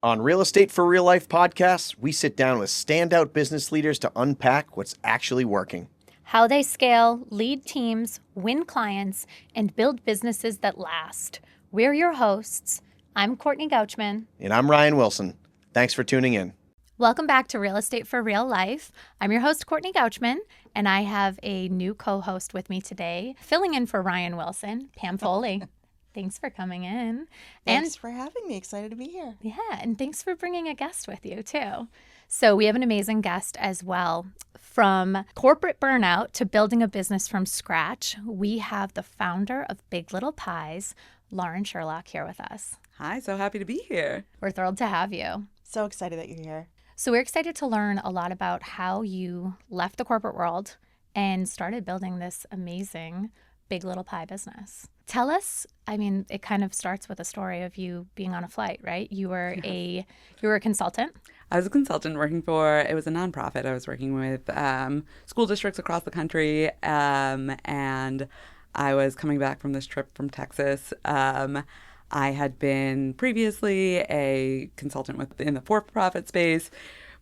On Real Estate for Real Life podcasts, we sit down with standout business leaders to unpack what's actually working. How they scale, lead teams, win clients, and build businesses that last. We're your hosts. I'm Courtney Gauchman. And I'm Ryan Wilson. Thanks for tuning in. Welcome back to Real Estate for Real Life. I'm your host, Courtney Gauchman, and I have a new co-host with me today, filling in for Ryan Wilson, Pam Foley. Thanks for coming in. Thanks for having me. Excited to be here. Yeah, and thanks for bringing a guest with you, too. So we have an amazing guest as well. From corporate burnout to building a business from scratch, we have the founder of Big Little Pies, Lauren Sherlock, here with us. Hi, so happy to be here. We're thrilled to have you. So excited that you're here. So we're excited to learn a lot about how you left the corporate world and started building this amazing Big Little Pie business. Tell us, it kind of starts with a story of you being on a flight, right? You were a consultant. I was a consultant working for, it was a nonprofit. I was working with school districts across the country, and I was coming back from this trip from Texas. I had been previously a consultant in the for-profit space,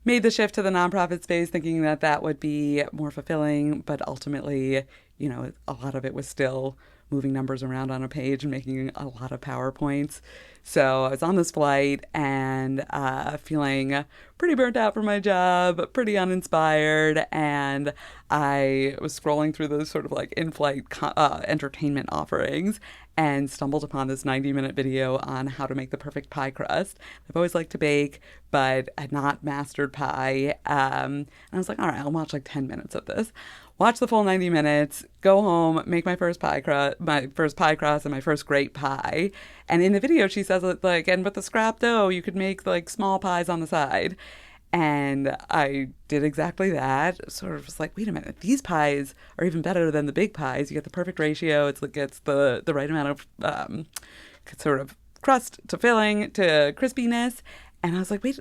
made the shift to the nonprofit space thinking that that would be more fulfilling, but ultimately, a lot of it was still moving numbers around on a page and making a lot of PowerPoints. So I was on this flight and feeling pretty burnt out from my job, pretty uninspired, and I was scrolling through those sort of like in-flight entertainment offerings and stumbled upon this 90-minute video on how to make the perfect pie crust. I've always liked to bake, but had not mastered pie. And I was like, all right, I'll watch like 10 minutes of this. Watch the full 90 minutes, go home, make my first pie crust and my first great pie. And in the video, she says, and with the scrap dough, you could make like small pies on the side. And I did exactly that. Sort of was like, wait a minute, these pies are even better than the big pies. You get the perfect ratio. It gets the right amount of sort of crust to filling to crispiness. And I was like, wait,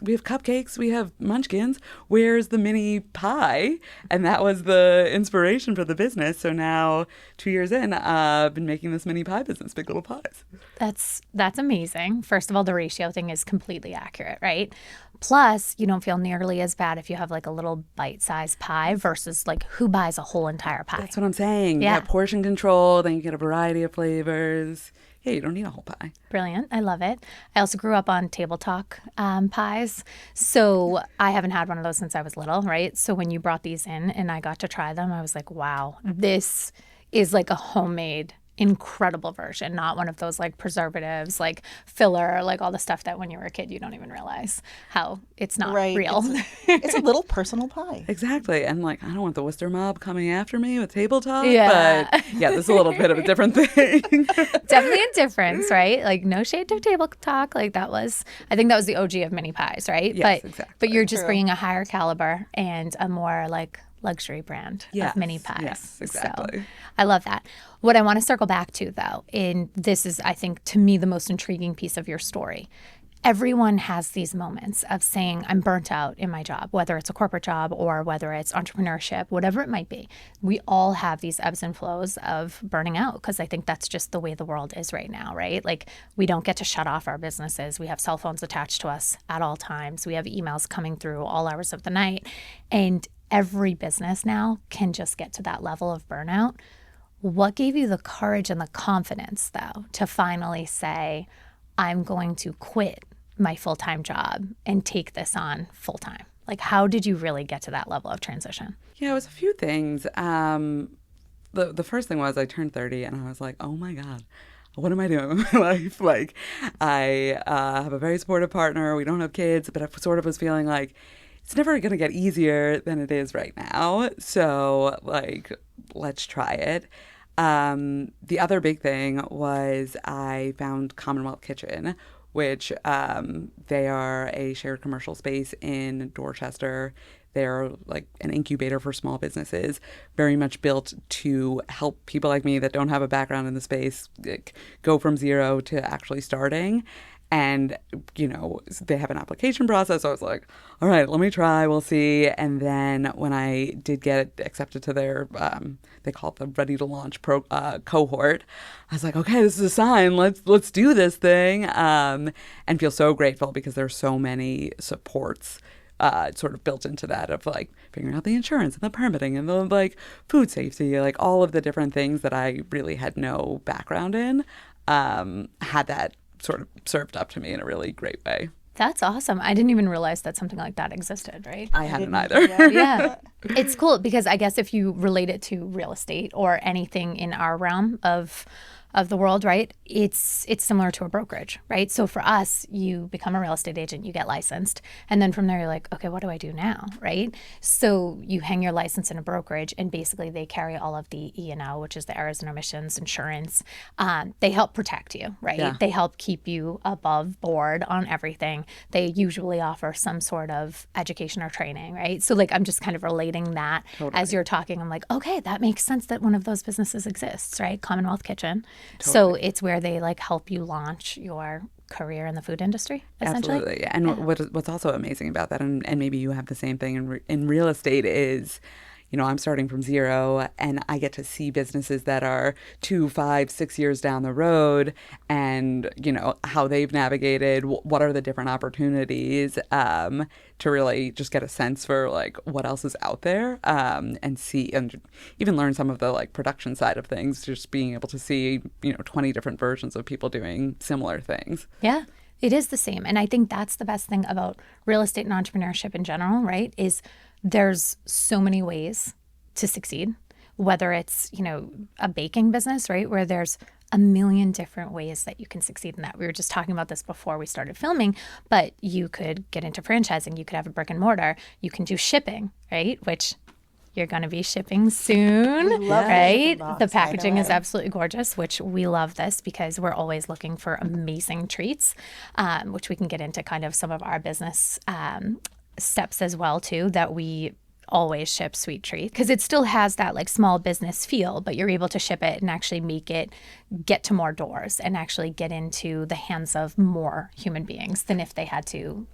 we have cupcakes, we have munchkins. Where's the mini pie? And that was the inspiration for the business. So now, 2 years in, I've been making this mini pie business, Big Little Pies. That's amazing. First of all, the ratio thing is completely accurate, right? Plus, you don't feel nearly as bad if you have like a little bite-sized pie versus like who buys a whole entire pie. That's what I'm saying. Yeah. You got portion control, then you get a variety of flavors. Yeah, you don't need a whole pie. Brilliant. I love it. I also grew up on table talk pies. So I haven't had one of those since I was little, right? So when you brought these in and I got to try them, I was like, wow, this is like a homemade, incredible version, not one of those like preservatives, like filler, like all the stuff that when you were a kid, you don't even realize how it's not real. It's a little personal pie. Exactly. And like, I don't want the Worcester mob coming after me with table talk. Yeah. But yeah, this is a little bit of a different thing. Definitely a difference, right? Like no shade to table talk. Like I think that was the OG of mini pies, right? Yes, exactly. But you're just bringing a higher caliber and a more like luxury brand of mini pies. Yes, exactly. So I love that. What I want to circle back to though, and this is, I think, to me, the most intriguing piece of your story. Everyone has these moments of saying, I'm burnt out in my job, whether it's a corporate job or whether it's entrepreneurship, whatever it might be. We all have these ebbs and flows of burning out because I think that's just the way the world is right now, right? Like we don't get to shut off our businesses. We have cell phones attached to us at all times. We have emails coming through all hours of the night. And every business now can just get to that level of burnout. What gave you the courage and the confidence, though, to finally say, I'm going to quit my full-time job and take this on full-time? Like, how did you really get to that level of transition? Yeah, it was a few things. The first thing was I turned 30 and I was like, oh my God, what am I doing with my life? Like, I have a very supportive partner. We don't have kids, but I sort of was feeling like it's never going to get easier than it is right now. So, like, let's try it. The other big thing was I found Commonwealth Kitchen, which they are a shared commercial space in Dorchester. They're like an incubator for small businesses, very much built to help people like me that don't have a background in the space go from zero to actually starting. And, they have an application process. So I was like, all right, let me try. We'll see. And then when I did get accepted to their, they call it the Ready to Launch cohort, I was like, okay, this is a sign. Let's do this thing. And feel so grateful because there's so many supports sort of built into that of like figuring out the insurance and the permitting and the like food safety, like all of the different things that I really had no background in, had that sort of served up to me in a really great way. That's awesome. I didn't even realize that something like that existed, right? I hadn't either. Yeah. It's cool because I guess if you relate it to real estate or anything in our realm of the world, right? It's similar to a brokerage, right? So for us, you become a real estate agent, you get licensed, and then from there you're like, okay, what do I do now, right? So you hang your license in a brokerage, and basically they carry all of the E&O, which is the errors and omissions insurance. They help protect you, right? Yeah. They help keep you above board on everything. They usually offer some sort of education or training, right? So like I'm just kind of relating that as you're talking. I'm like, okay, that makes sense that one of those businesses exists, right? Commonwealth Kitchen. So it's where they like help you launch your career in the food industry, essentially. Absolutely. And what's also amazing about that, and maybe you have the same thing in real estate, is I'm starting from zero and I get to see businesses that are 2, 5, 6 years down the road and, how they've navigated, what are the different opportunities, to really just get a sense for like what else is out there, and see and even learn some of the like production side of things, just being able to see, 20 different versions of people doing similar things. Yeah. It is the same. And I think that's the best thing about real estate and entrepreneurship in general, right? Is there's so many ways to succeed, whether it's, a baking business, right? Where there's a million different ways that you can succeed in that. We were just talking about this before we started filming, but you could get into franchising. You could have a brick and mortar. You can do shipping, right? Which you're going to be shipping soon, right? The packaging is absolutely gorgeous, which we love this because we're always looking for amazing treats, which we can get into kind of some of our business steps as well too, that we always ship sweet treats because it still has that like small business feel, but you're able to ship it and actually make it get to more doors and actually get into the hands of more human beings than if they had to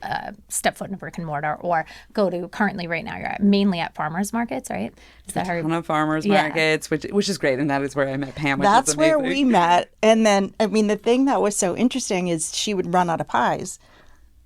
step foot in a brick and mortar or go to, currently right now you're mainly at farmers markets, right? Is that a ton of farmers markets, which is great, and that is where I met Pam. That's where we met. And then the thing that was so interesting is she would run out of pies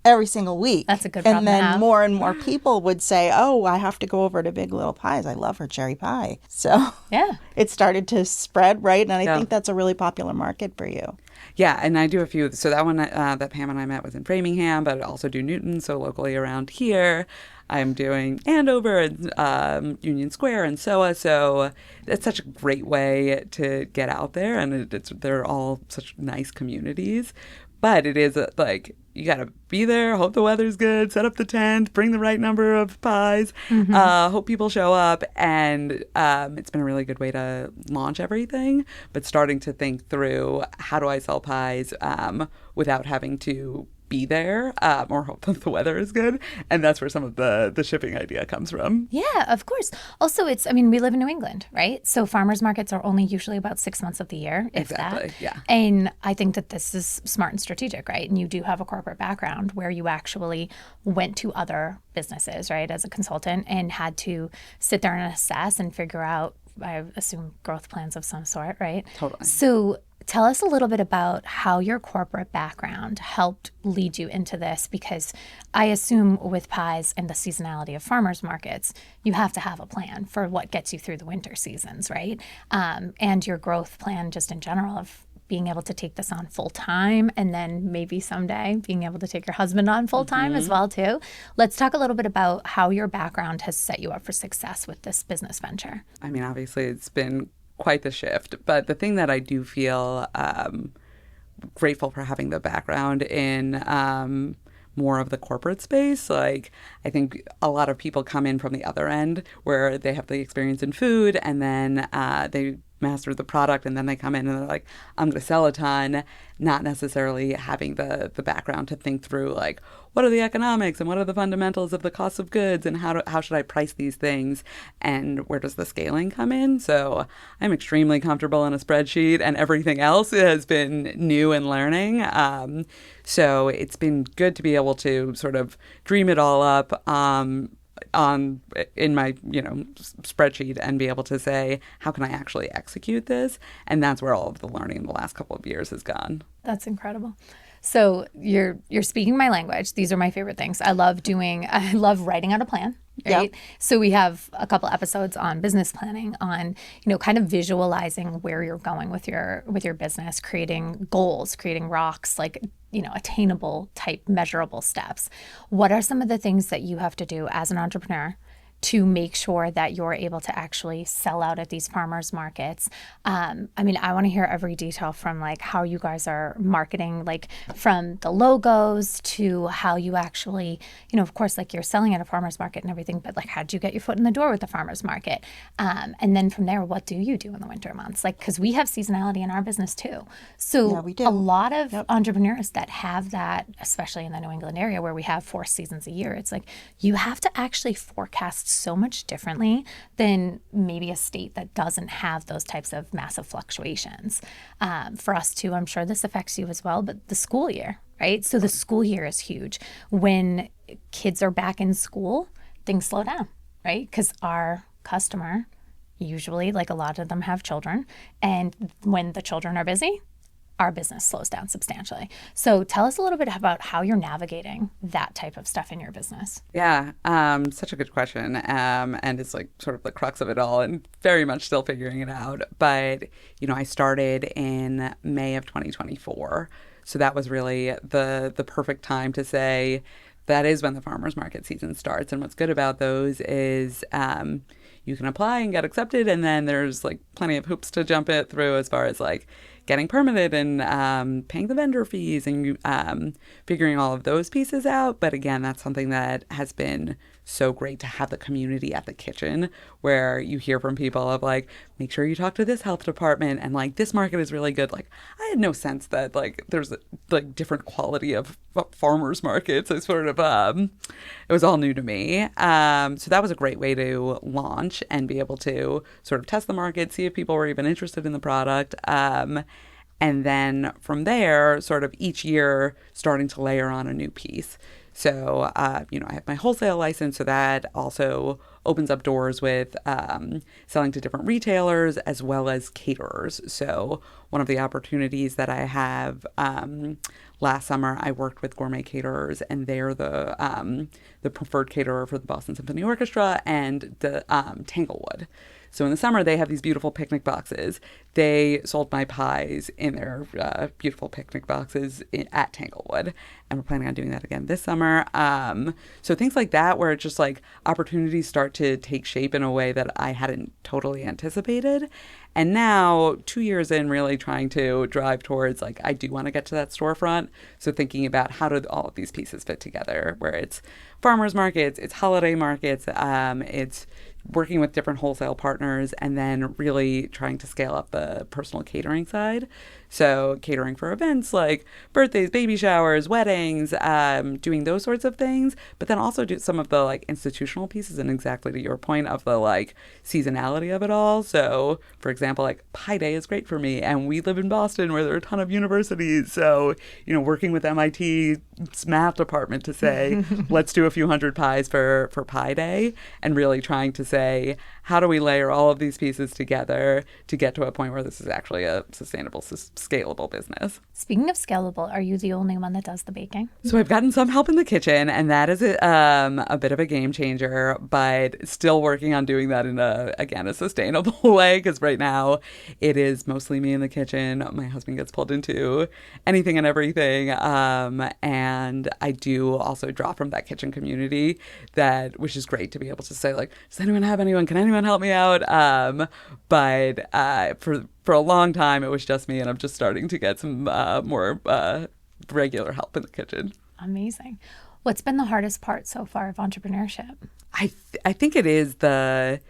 every single week. That's a good problem And then to have. more and more people would say, oh, I have to go over to Big Little Pies. I love her cherry pie. So yeah, it started to spread, right? And I think that's a really popular market for you. Yeah, and I do a few. So that one that Pam and I met was in Framingham, but I also do Newton, so locally around here. I'm doing Andover and Union Square and SOA, so it's such a great way to get out there, and they're all such nice communities. But it is like you got to be there, hope the weather's good, set up the tent, bring the right number of pies, hope people show up. And it's been a really good way to launch everything. But starting to think through how do I sell pies without having to be there or hope that the weather is good. And that's where some of the shipping idea comes from. Yeah, of course. Also, we live in New England, right? So farmers markets are only usually about 6 months of the year, if Exactly, that. yeah. And I think that this is smart and strategic, right? And you do have a corporate background where you actually went to other businesses, right, as a consultant and had to sit there and assess and figure out, I assume, growth plans of some sort, right? Totally. So tell us a little bit about how your corporate background helped lead you into this, because I assume with pies and the seasonality of farmers markets, you have to have a plan for what gets you through the winter seasons, right? And your growth plan just in general of being able to take this on full time and then maybe someday being able to take your husband on full time as well too. Let's talk a little bit about how your background has set you up for success with this business venture. I mean, obviously it's been quite the shift, but the thing that I do feel grateful for having the background in more of the corporate space. Like, I think a lot of people come in from the other end where they have the experience in food and then they mastered the product, and then they come in and they're like, I'm going to sell a ton, not necessarily having the background to think through like, what are the economics and what are the fundamentals of the cost of goods and how should I price these things and where does the scaling come in? So I'm extremely comfortable in a spreadsheet, and everything else has been new and learning. So it's been good to be able to sort of dream it all up in my spreadsheet and be able to say, how can I actually execute this? And that's where all of the learning in the last couple of years has gone. That's incredible. So you're speaking my language. These are my favorite things. I love writing out a plan, right? Yep. So we have a couple episodes on business planning, on, kind of visualizing where you're going with your business, creating goals, creating rocks, like, attainable type measurable steps. What are some of the things that you have to do as an entrepreneur to make sure that you're able to actually sell out at these farmers markets? I want to hear every detail from like how you guys are marketing, like from the logos to how you actually, of course, like you're selling at a farmers market and everything, but like how did you get your foot in the door with the farmers market? And then from there, what do you do in the winter months? Like, because we have seasonality in our business too. So Yeah, we do. a lot of entrepreneurs that have that, especially in the New England area where we have 4 seasons a year, it's like you have to actually forecast so much differently than maybe a state that doesn't have those types of massive fluctuations. For us too, I'm sure this affects you as well, but the school year, right? So the school year is huge. When kids are back in school, things slow down, right? Because our customer, usually, like a lot of them have children, and when the children are busy, our business slows down substantially. So tell us a little bit about how you're navigating that type of stuff in your business. Yeah, such a good question. And it's like sort of the crux of it all and very much still figuring it out. But, I started in May of 2024. So that was really the perfect time to say that is when the farmers market season starts. And what's good about those is you can apply and get accepted. And then there's like plenty of hoops to jump it through as far as like getting permitted and paying the vendor fees and figuring all of those pieces out. But again, that's something that has been so great to have the community at the kitchen where you hear from people of like, make sure you talk to this health department and like this market is really good. Like I had no sense that like there's like different quality of farmers markets. I sort of it was all new to me. So that was a great way to launch and be able to sort of test the market, see if people were even interested in the product. And then from there, sort of each year starting to layer on a new piece. So, I have my wholesale license, so that also opens up doors with selling to different retailers as well as caterers. So one of the opportunities that I have last summer, I worked with gourmet caterers, and they're the preferred caterer for the Boston Symphony Orchestra and the Tanglewood. So in the summer, they have these beautiful picnic boxes. They sold my pies in their beautiful picnic boxes at Tanglewood. And we're planning on doing that again this summer. So things like that, where it's just like opportunities start to take shape in a way that I hadn't totally anticipated. And now, 2 years in, really trying to drive towards, like, I do want to get to that storefront. So thinking about how do all of these pieces fit together, where it's farmers markets, it's holiday markets, it's working with different wholesale partners, and then really trying to scale up the personal catering side. So catering for events like birthdays, baby showers, weddings, doing those sorts of things, but then also do some of the like institutional pieces, and exactly to your point of the like seasonality of it all. So for example, like Pi Day is great for me, and we live in Boston where there are a ton of universities. So, working with MIT's math department to say, let's do a few hundred pies for Pi Day, and really trying to say, how do we layer all of these pieces together to get to a point where this is actually a sustainable, scalable business? Speaking of scalable, are you the only one that does the baking? So I've gotten some help in the kitchen, and that is a bit of a game changer, but still working on doing that in a sustainable way, because right now it is mostly me in the kitchen. My husband gets pulled into anything and everything, and I do also draw from that kitchen community, which is great to be able to say, like, does anyone have anyone? Can anyone help me out? But for a long time, it was just me, and I'm just starting to get some more regular help in the kitchen. Amazing. What's been the hardest part so far of entrepreneurship? I think it is the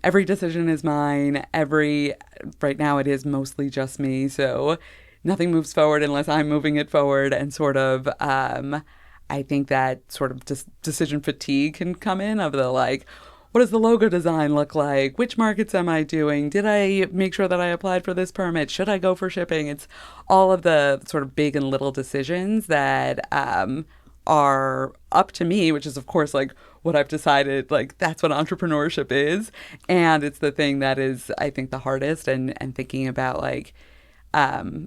every decision is mine. Right now it is mostly just me. So nothing moves forward unless I'm moving it forward. And sort of, I think that sort of decision fatigue can come in of the like, what does the logo design look like? Which markets am I doing? Did I make sure that I applied for this permit? Should I go for shipping? It's all of the sort of big and little decisions that are up to me, which is, of course, like what I've decided, like that's what entrepreneurship is. And it's the thing that is, I think, the hardest and thinking about like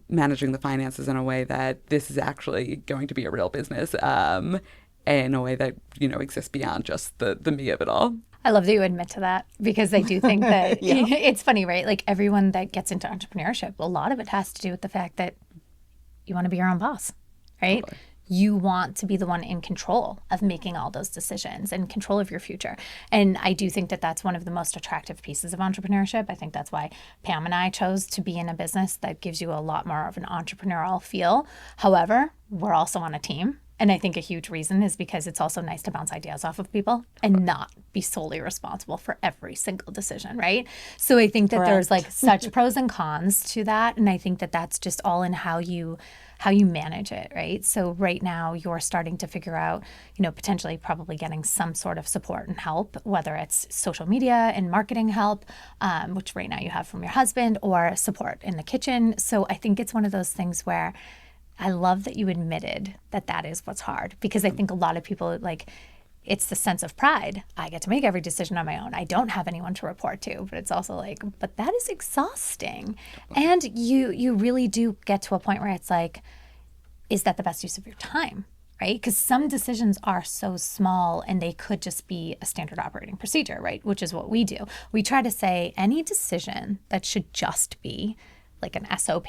managing the finances in a way that this is actually going to be a real business in a way that, exists beyond just the me of it all. I love that you admit to that because I do think that it's funny, right? Like everyone that gets into entrepreneurship, a lot of it has to do with the fact that you want to be your own boss, right? Totally. You want to be the one in control of making all those decisions and control of your future. And I do think that that's one of the most attractive pieces of entrepreneurship. I think that's why Pam and I chose to be in a business that gives you a lot more of an entrepreneurial feel. However, we're also on a team. And I think a huge reason is because it's also nice to bounce ideas off of people and not be solely responsible for every single decision, right? So I think that there's like such pros and cons to that. And I think that that's just all in how you manage it, right? So right now you're starting to figure out, potentially probably getting some sort of support and help, whether it's social media and marketing help, which right now you have from your husband, or support in the kitchen. So I think it's one of those things where I love that you admitted that that is what's hard, because I think a lot of people, like, it's the sense of pride. I get to make every decision on my own. I don't have anyone to report to, but it's also like, but that is exhausting. And you really do get to a point where it's like, is that the best use of your time, right? Because some decisions are so small and they could just be a standard operating procedure, right? Which is what we do. We try to say any decision that should just be like an SOP,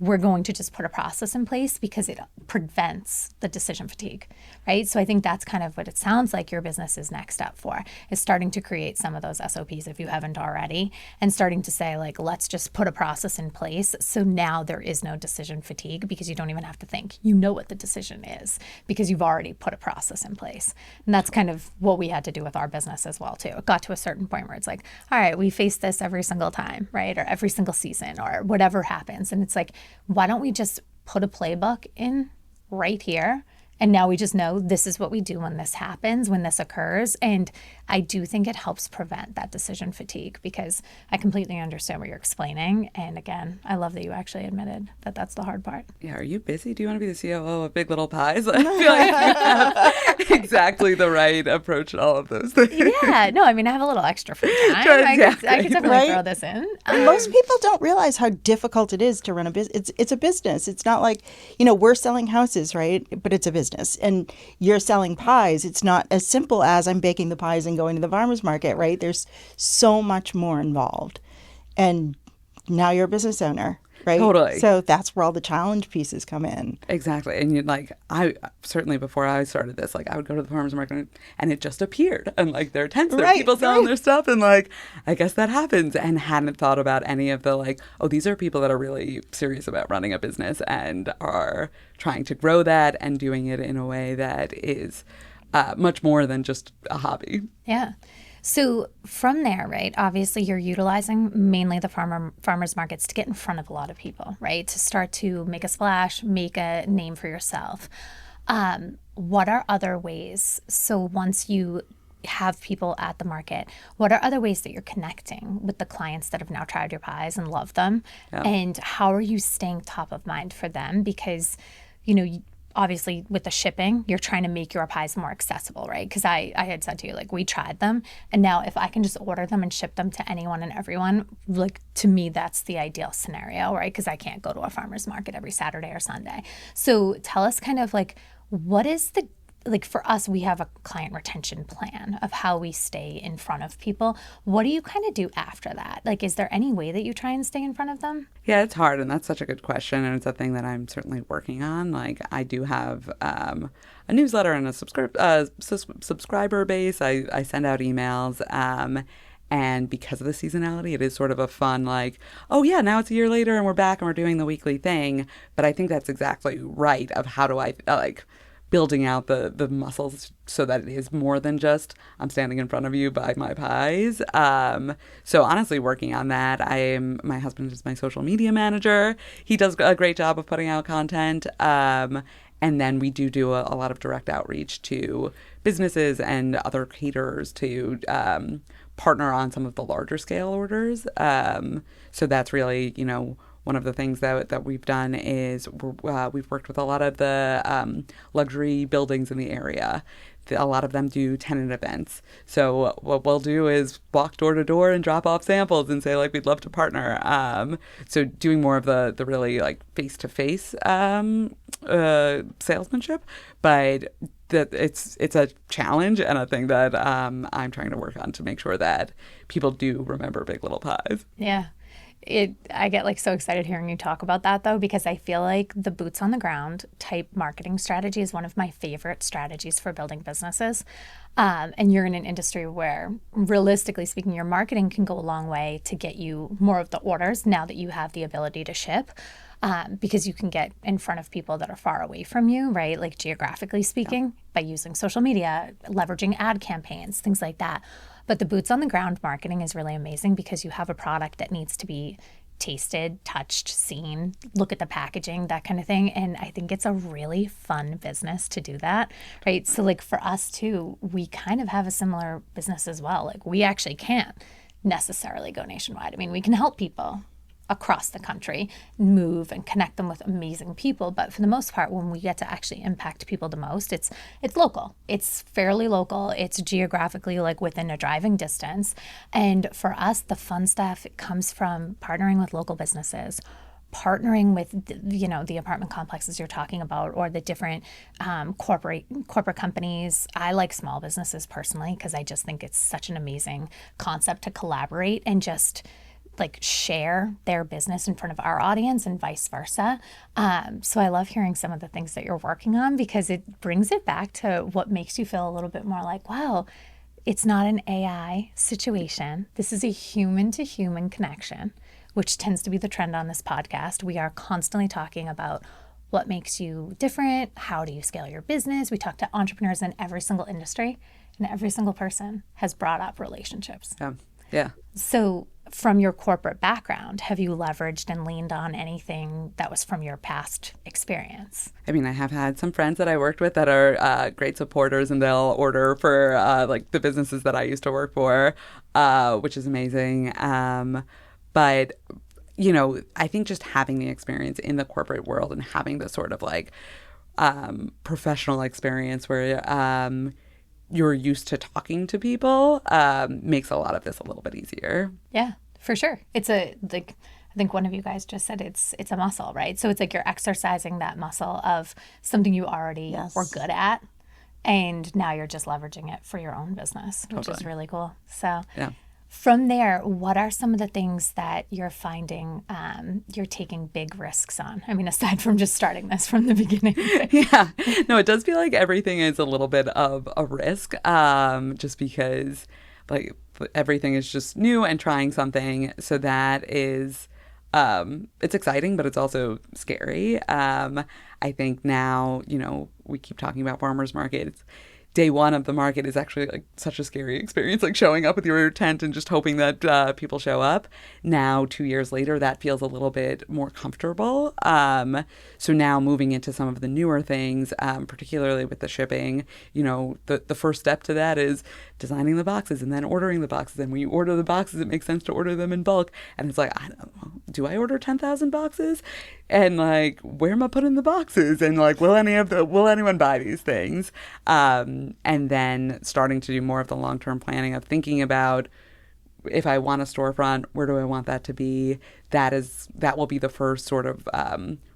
we're going to just put a process in place because it prevents the decision fatigue, right? So I think that's kind of what it sounds like your business is next up for, is starting to create some of those SOPs if you haven't already, and starting to say like, let's just put a process in place. So now there is no decision fatigue because you don't even have to think. You know what the decision is because you've already put a process in place. And that's kind of what we had to do with our business as well too. It got to a certain point where it's like, all right, we face this every single time, right? Or every single season or whatever happens. And it's like, why don't we just put a playbook in right here? And now we just know this is what we do when this happens, when this occurs. And I do think it helps prevent that decision fatigue because I completely understand what you're explaining. And again, I love that you actually admitted that that's the hard part. Yeah. Are you busy? Do you want to be the COO of Big Little Pies? I feel like you have exactly the right approach to all of those things. Yeah. No, I mean, I have a little extra free time. I could definitely throw this in. Most people don't realize how difficult it is to run a business. It's a business. It's not like, we're selling houses, right? But it's a business. And you're selling pies. It's not as simple as I'm baking the pies and going to the farmer's market, right? There's so much more involved. And now you're a business owner, right? Totally. So that's where all the challenge pieces come in. Exactly. And I certainly before I started this, like I would go to the farmer's market and it just appeared. And like there are tents, there are people selling their stuff. And like, I guess that happens. And hadn't thought about any of the like, oh, these are people that are really serious about running a business and are trying to grow that and doing it in a way that is much more than just a hobby. Yeah. So from there, right, obviously you're utilizing mainly the farmers markets to get in front of a lot of people, right, to start to make a splash, make a name for yourself. What are other ways? So once you have people at the market, what are other ways that you're connecting with the clients that have now tried your pies and love them? Yeah. And how are you staying top of mind for them? Because, obviously with the shipping, you're trying to make your pies more accessible, right? Because I had said to you, like, we tried them. And now if I can just order them and ship them to anyone and everyone, like, to me, that's the ideal scenario, right? Because I can't go to a farmer's market every Saturday or Sunday. So tell us kind of like, what is the, like for us, we have a client retention plan of how we stay in front of people. What do you kind of do after that? Like, is there any way that you try and stay in front of them? Yeah, it's hard. And that's such a good question. And it's a thing that I'm certainly working on. Like, I do have a newsletter and a subscriber base. I send out emails. And because of the seasonality, it is sort of a fun, like, oh, yeah, now it's a year later and we're back and we're doing the weekly thing. But I think that's exactly right of how do I, building out the muscles so that it is more than just I'm standing in front of you, buy my pies. So honestly, working on that, my husband is my social media manager. He does a great job of putting out content. And then we do a lot of direct outreach to businesses and other caterers to partner on some of the larger scale orders. So that's really, one of the things that we've done is we've worked with a lot of the luxury buildings in the area. A lot of them do tenant events. So what we'll do is walk door to door and drop off samples and say, like, we'd love to partner. So doing more of the really like face-to-face salesmanship, but that it's a challenge and a thing that I'm trying to work on to make sure that people do remember Big Little Pies. Yeah. I get like so excited hearing you talk about that though, because I feel like the boots on the ground type marketing strategy is one of my favorite strategies for building businesses. And you're in an industry where realistically speaking, your marketing can go a long way to get you more of the orders now that you have the ability to ship. Because you can get in front of people that are far away from you, right? Like geographically speaking, by using social media, leveraging ad campaigns, things like that. But the boots on the ground marketing is really amazing because you have a product that needs to be tasted, touched, seen, look at the packaging, that kind of thing. And I think it's a really fun business to do that, right? So like for us too, we kind of have a similar business as well. Like we actually can't necessarily go nationwide. I mean, we can help people across the country move and connect them with amazing people, but for the most part, when we get to actually impact people the most, it's local. It's fairly local. It's geographically like within a driving distance. And for us, the fun stuff comes from partnering with local businesses, partnering with the apartment complexes you're talking about, or the different corporate companies. I like small businesses personally because I just think it's such an amazing concept to collaborate and just like share their business in front of our audience and vice versa. So I love hearing some of the things that you're working on because it brings it back to what makes you feel a little bit more like, wow, it's not an AI situation. This is a human to human connection, which tends to be the trend on this podcast. We are constantly talking about what makes you different. How do you scale your business? We talk to entrepreneurs in every single industry, and every single person has brought up relationships. Yeah. So from your corporate background, have you leveraged and leaned on anything that was from your past experience? I mean, I have had some friends that I worked with that are great supporters, and they'll order for like the businesses that I used to work for, which is amazing. But, I think just having the experience in the corporate world and having this sort of like professional experience where you're used to talking to people makes a lot of this a little bit easier. Yeah, for sure. It's I think one of you guys just said it's a muscle, right? So it's like you're exercising that muscle of something you already were good at, and now you're just leveraging it for your own business, which is really cool. So yeah. From there, what are some of the things that you're finding you're taking big risks on? I mean, aside from just starting this from the beginning. Yeah. No, it does feel like everything is a little bit of a risk, just because like everything is just new and trying something. So that is, it's exciting, but it's also scary. I think now, we keep talking about farmers markets. Day one of the market is actually like such a scary experience, like showing up with your tent and just hoping that people show up. Now, 2 years later, that feels a little bit more comfortable. So now moving into some of the newer things, particularly with the shipping, the first step to that is designing the boxes and then ordering the boxes. And when you order the boxes, it makes sense to order them in bulk. And it's like, I don't know, do I order 10,000 boxes? And like, where am I putting the boxes? And like, will anyone buy these things? And then starting to do more of the long-term planning of thinking about, if I want a storefront, where do I want that to be? That will be the first sort of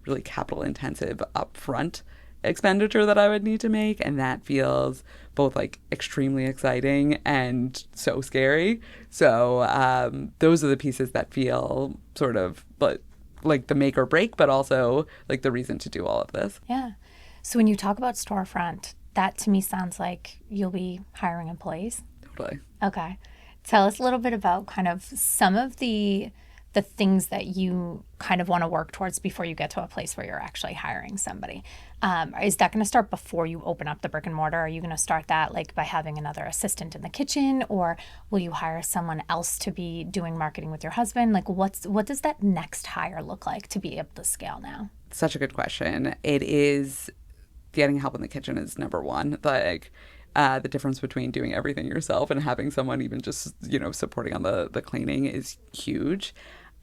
really capital-intensive upfront expenditure that I would need to make. And that feels both like extremely exciting and so scary. So those are the pieces that feel sort of like the make or break, but also like the reason to do all of this. Yeah. So when you talk about storefront, that to me sounds like you'll be hiring employees. Totally. Okay. Tell us a little bit about kind of some of the the things that you kind of want to work towards before you get to a place where you're actually hiring somebody? Is that going to start before you open up the brick and mortar? Are you going to start that like by having another assistant in the kitchen, or will you hire someone else to be doing marketing with your husband? Like what does that next hire look like to be able to scale now? Such a good question. It is getting help in the kitchen is number one. Like the difference between doing everything yourself and having someone even just, supporting on the cleaning is huge.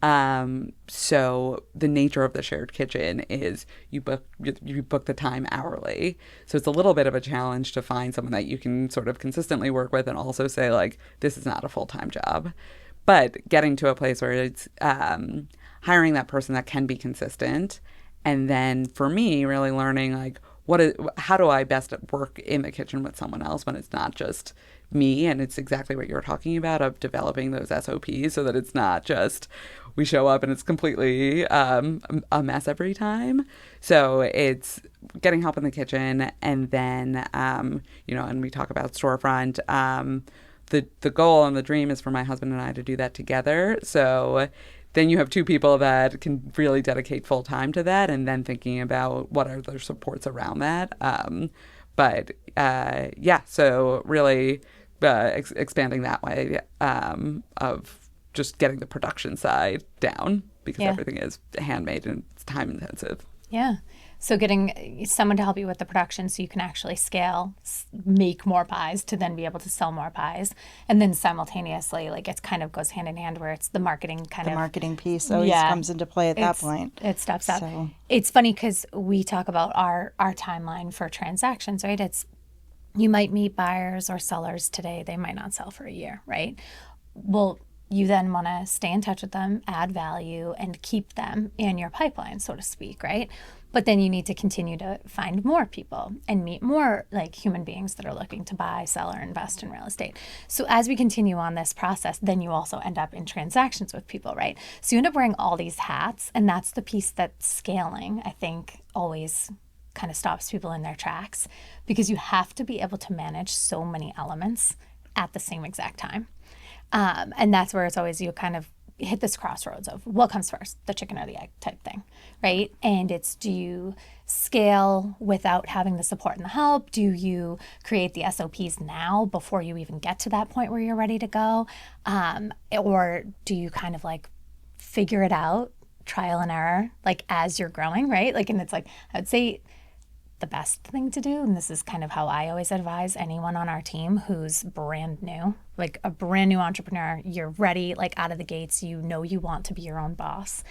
So the nature of the shared kitchen is you book the time hourly. So it's a little bit of a challenge to find someone that you can sort of consistently work with and also say like, this is not a full-time job. But getting to a place where it's hiring that person that can be consistent. And then for me, really learning like, how do I best work in the kitchen with someone else when it's not just me? And it's exactly what you were talking about of developing those SOPs so that it's not just we show up and it's completely a mess every time. So it's getting help in the kitchen, and then and we talk about storefront. The goal and the dream is for my husband and I to do that together. So then you have two people that can really dedicate full time to that, and then thinking about what are their supports around that. So really expanding that way of just getting the production side down, because everything is handmade and it's time intensive. Yeah. So getting someone to help you with the production so you can actually scale, make more pies to then be able to sell more pies. And then simultaneously, like it kind of goes hand in hand where it's the marketing The marketing piece always comes into play at that point. It steps up. It's funny because we talk about our timeline for transactions, right? It's you might meet buyers or sellers today. They might not sell for a year, right? Well, you then want to stay in touch with them, add value, and keep them in your pipeline, so to speak, right? But then you need to continue to find more people and meet more like human beings that are looking to buy, sell, or invest in real estate. So as we continue on this process, then you also end up in transactions with people, right? So you end up wearing all these hats, and that's the piece that scaling, I think, always kind of stops people in their tracks, because you have to be able to manage so many elements at the same exact time. And that's where it's always you kind of hit this crossroads of what comes first, the chicken or the egg type thing, right? And it's, do you scale without having the support and the help? Do you create the SOPs now before you even get to that point where you're ready to go? Or do you kind of like figure it out, trial and error, like as you're growing, right? Like, and it's like, I would say the best thing to do, and this is kind of how I always advise anyone on our team who's brand new, like a brand new entrepreneur, you're ready, like out of the gates, you want to be your own boss,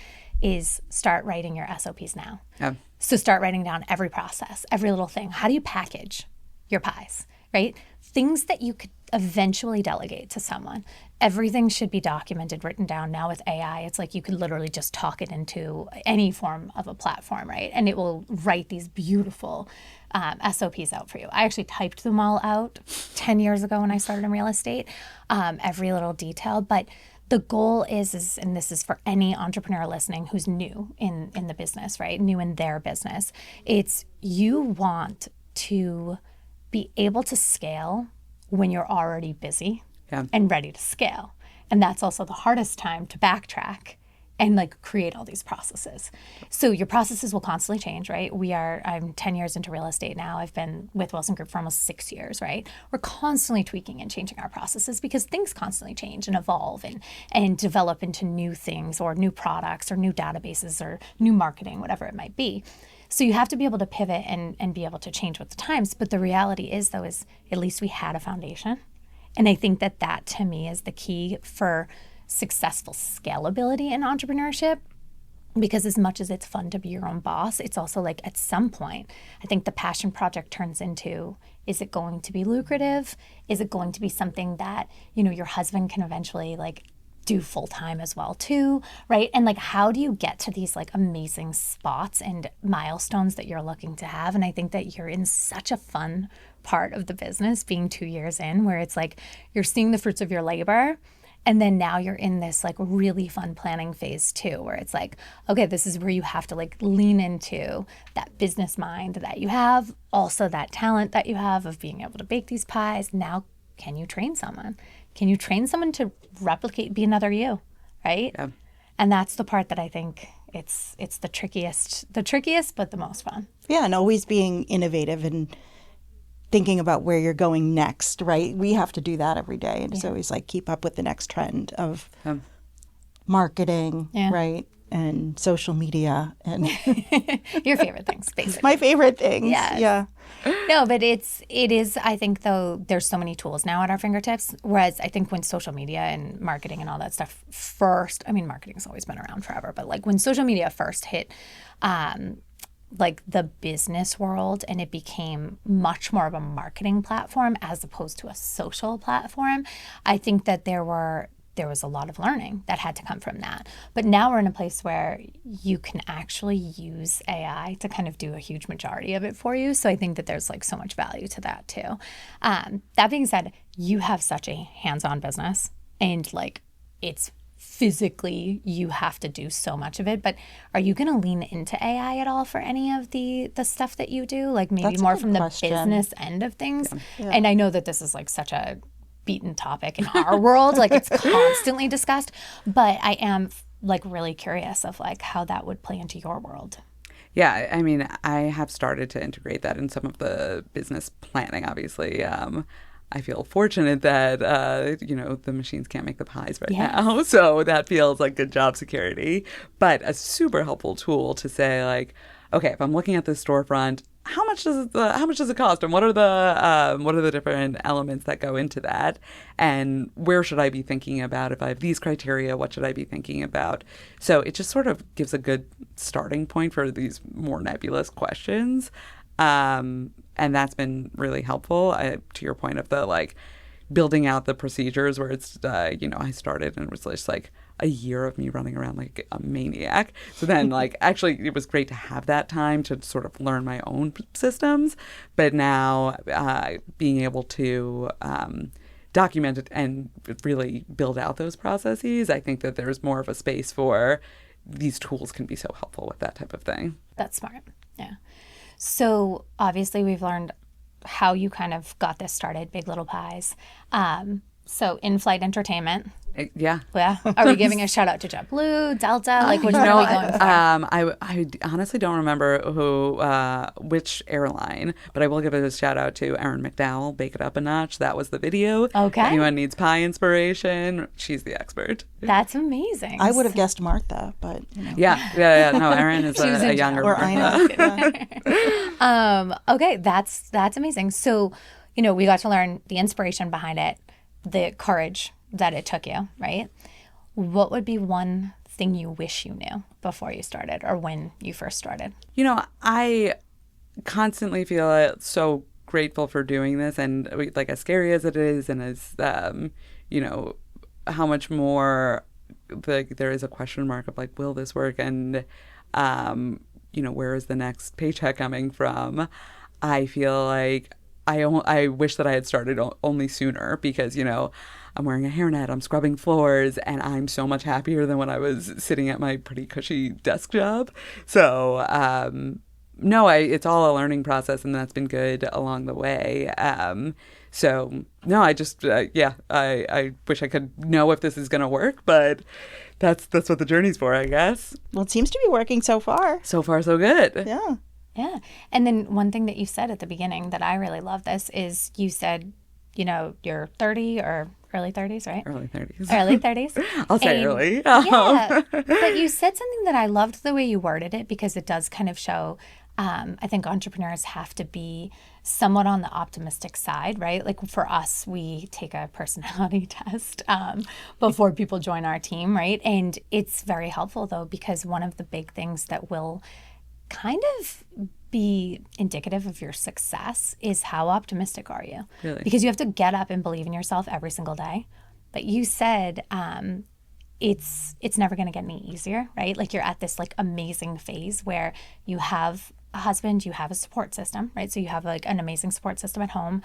is start writing your SOPs now. Yeah. So start writing down every process, every little thing. How do you package your pies, right? Things that you could eventually delegate to someone. Everything should be documented, written down. Now with AI, it's like you could literally just talk it into any form of a platform, right? And it will write these beautiful SOPs out for you. I actually typed them all out 10 years ago when I started in real estate, every little detail. But the goal is, and this is for any entrepreneur listening who's new in the business, right? New in their business. It's you want to be able to scale when you're already busy and ready to scale. And that's also the hardest time to backtrack and like create all these processes. So your processes will constantly change, right? I'm 10 years into real estate now. I've been with Wilson Group for almost 6 years, right? We're constantly tweaking and changing our processes because things constantly change and evolve and develop into new things or new products or new databases or new marketing, whatever it might be. So you have to be able to pivot and be able to change with the times. But the reality is, though, is at least we had a foundation. And I think that to me is the key for successful scalability in entrepreneurship. Because as much as it's fun to be your own boss, it's also like at some point, I think the passion project turns into, is it going to be lucrative? Is it going to be something that, your husband can eventually like do full time as well too, right? And like, how do you get to these like amazing spots and milestones that you're looking to have? And I think that you're in such a fun part of the business, being 2 years in, where it's like you're seeing the fruits of your labor. And then now you're in this like really fun planning phase too, where it's like, okay, this is where you have to like lean into that business mind that you have, also that talent that you have of being able to bake these pies. Now, can you train someone? Can you train someone to replicate, be another you, right? Yeah. And that's the part that I think it's the trickiest, but the most fun. Yeah, and always being innovative and thinking about where you're going next, right? We have to do that every day. And it's always like keep up with the next trend of marketing, right? And social media and Your favorite things, basically. my favorite things. Yes. Yeah. No, but it is, I think, though, there's so many tools now at our fingertips. Whereas I think when social media and marketing and all that stuff first, I mean, marketing's always been around forever, but like when social media first hit, like the business world, and it became much more of a marketing platform as opposed to a social platform, I think that there was a lot of learning that had to come from that. But now we're in a place where you can actually use AI to kind of do a huge majority of it for you. So I think that there's like so much value to that too. That being said, you have such a hands-on business, and like it's physically you have to do so much of it. But are you going to lean into AI at all for any of the stuff that you do? Like maybe That's a more good from the question. business end of things? Yeah. And I know that this is like such a beaten topic in our world, like it's constantly discussed, but I am like really curious of like how that would play into your world. Yeah, I mean, I have started to integrate that in some of the business planning, obviously. I feel fortunate that, the machines can't make the pies right now. So that feels like good job security. But a super helpful tool to say, like, okay, if I'm looking at this storefront, how much does it cost, and what are the different elements that go into that, and where should I be thinking about if I have these criteria? What should I be thinking about? So it just sort of gives a good starting point for these more nebulous questions, and that's been really helpful. To your point of the like building out the procedures, where it's I started and it was just like a year of me running around like a maniac. So then like actually it was great to have that time to sort of learn my own systems. But now being able to document it and really build out those processes, I think that there's more of a space for these tools can be so helpful with that type of thing. That's smart. Yeah. So obviously we've learned how you kind of got this started, Big Little Pies. So in-flight entertainment. Yeah. Are we giving a shout out to JetBlue, Delta? Like, which one are we going for? I honestly don't remember which airline, but I will give a shout out to Erin McDowell, Bake It Up a Notch. That was the video. Okay. If anyone needs pie inspiration, she's the expert. That's amazing. I would have guessed Martha, but Yeah. No, Erin is a younger or Martha. Okay, that's amazing. So, we got to learn the inspiration behind it, the courage that it took you, right? What would be one thing you wish you knew before you started or when you first started? I constantly feel so grateful for doing this, and like as scary as it is, and as how much more there is a question mark of like, will this work, and where is the next paycheck coming from? I feel like I wish that I had started only sooner, because I'm wearing a hairnet, I'm scrubbing floors, and I'm so much happier than when I was sitting at my pretty cushy desk job. So no, it's all a learning process, and that's been good along the way. So no, I just I wish I could know if this is going to work, but that's what the journey's for, I guess. Well, it seems to be working so far. So far, so good. Yeah. Yeah. And then one thing that you said at the beginning that I really love this is you said, you're 30 or early 30s, right? Early 30s. Early 30s. I'll say early. Yeah. But you said something that I loved the way you worded it, because it does kind of show, I think entrepreneurs have to be somewhat on the optimistic side, right? Like for us, we take a personality test before people join our team, right? And it's very helpful though, because one of the big things that will kind of be indicative of your success is how optimistic are you? Really? Because you have to get up and believe in yourself every single day. But you said it's never going to get any easier, right? Like you're at this like amazing phase where you have a husband, you have a support system, right? So you have like an amazing support system at home.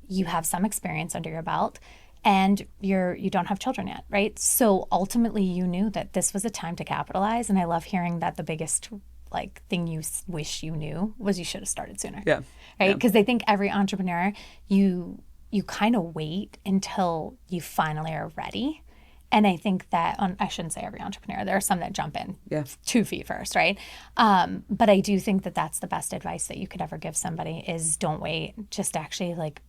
You have some experience under your belt, and you don't have children yet, right? So ultimately you knew that this was a time to capitalize. And I love hearing that the biggest like thing you wish you knew was you should have started sooner. Yeah. Right? Because I think every entrepreneur, you kind of wait until you finally are ready. And I think that, I shouldn't say every entrepreneur, there are some that jump in Yeah. 2 feet first, right? But I do think that that's the best advice that you could ever give somebody is don't wait. Just actually like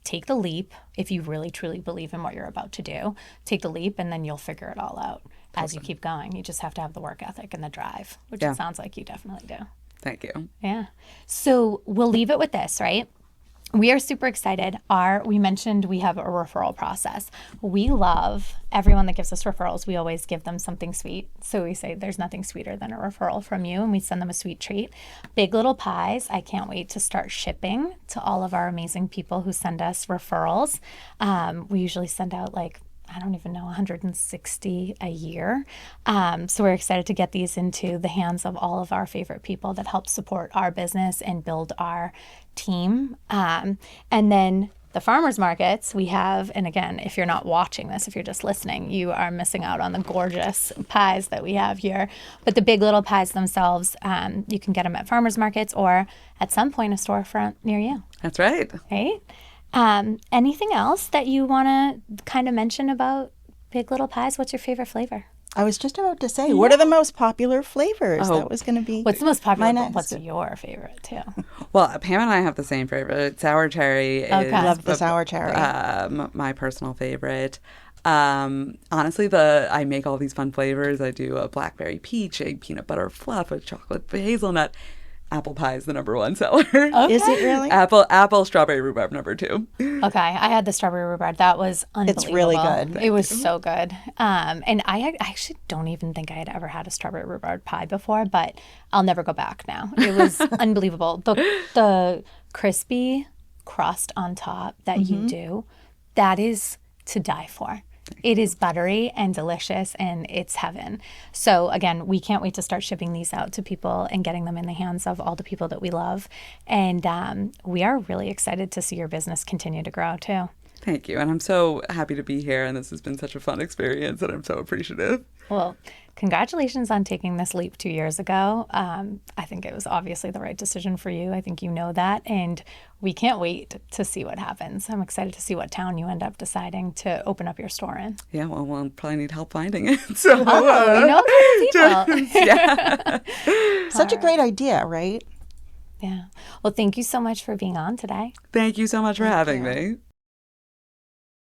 take the leap if you really truly believe in what you're about to do. Take the leap and then you'll figure it all out as you keep going. You just have to have the work ethic and the drive, which Yeah. it sounds like you definitely do. Thank you. Yeah. So we'll leave it with this, right? We are super excited. We mentioned we have a referral process. We love everyone that gives us referrals. We always give them something sweet. So we say there's nothing sweeter than a referral from you, and we send them a sweet treat. Big Little Pies. I can't wait to start shipping to all of our amazing people who send us referrals. We usually send out like, I don't even know, 160 a year. So we're excited to get these into the hands of all of our favorite people that help support our business and build our team. And then the farmers markets we have, and again, if you're not watching this, if you're just listening, you are missing out on the gorgeous pies that we have here. But the Big Little Pies themselves, you can get them at farmers markets or at some point a storefront near you. That's right. Right? Anything else that you want to kind of mention about Big Little Pies? What's your favorite flavor? I was just about to say, what are the most popular flavors? Oh. That was going to be What's the most popular? my But next. what's your favorite too? Well, Pam and I have the same favorite. Sour cherry is Love the sour cherry. my personal favorite. Honestly, I make all these fun flavors. I do a blackberry peach, a peanut butter fluff, a chocolate hazelnut. Apple pie is the number 1 seller. Is it really? Apple, strawberry rhubarb number 2. Okay, I had the strawberry rhubarb. That was unbelievable. It's really good. It was so good. And I actually don't even think I had ever had a strawberry rhubarb pie before, but I'll never go back now. It was unbelievable. The crispy crust on top that you do, that is to die for. It is buttery and delicious, and it's heaven. So again, we can't wait to start shipping these out to people and getting them in the hands of all the people that we love. And we are really excited to see your business continue to grow too. Thank you. And I'm so happy to be here. And this has been such a fun experience, and I'm so appreciative. Well, congratulations on taking this leap 2 years ago. I think it was obviously the right decision for you. I think you know that. And we can't wait to see what happens. I'm excited to see what town you end up deciding to open up your store in. Yeah, well, we'll probably need help finding it. So, Oh, you know people. yeah. Such a great idea, right? Yeah. Well, thank you so much for being on today. Thank you so much for having me.